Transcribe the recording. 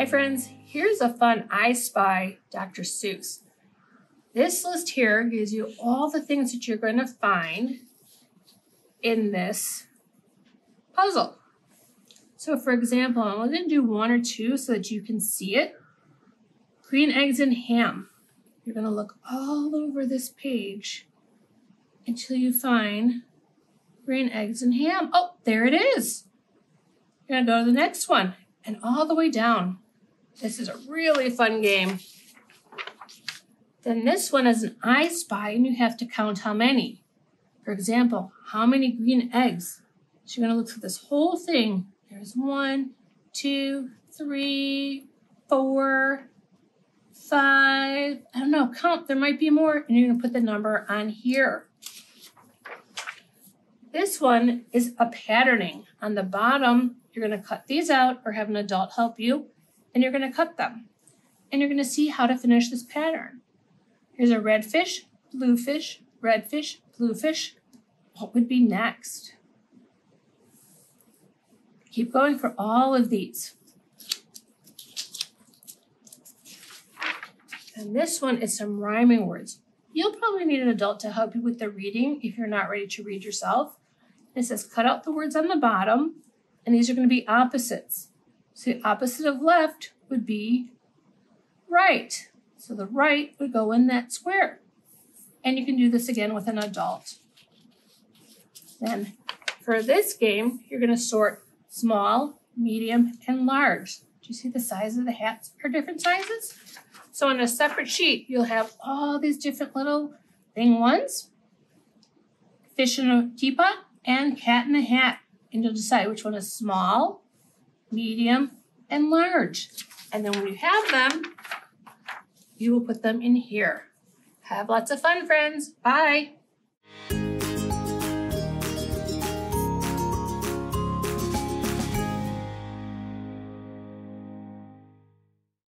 Hi friends, here's a fun I Spy Dr. Seuss. This list here gives you all the things that you're going to find in this puzzle. So for example, I'm going to do one or two so that you can see it. Green eggs and ham. You're going to look all over this page until you find green eggs and ham. Oh, there it is. You're going to go to the next one and all the way down. This is a really fun game. Then this one is an I Spy, and you have to count how many. For example, how many green eggs? So you're going to look through this whole thing. There's 1, 2, 3, 4, 5. I don't know, count. There might be more. And you're going to put the number on here. This one is a patterning. On the bottom, you're going to cut these out or have an adult help you. And you're going to cut them. And you're going to see how to finish this pattern. Here's a red fish, blue fish, red fish, blue fish. What would be next? Keep going for all of these. And this one is some rhyming words. You'll probably need an adult to help you with the reading if you're not ready to read yourself. It says cut out the words on the bottom, and these are going to be opposites. So the opposite of left would be right. So the right would go in that square. And you can do this again with an adult. Then for this game, you're going to sort small, medium, and large. Do you see the size of the hats are different sizes? So on a separate sheet, you'll have all these different little thing ones, fish in a teapot, and cat in a hat. And you'll decide which one is small, medium, and large. And then when you have them, you will put them in here. Have lots of fun, friends. Bye.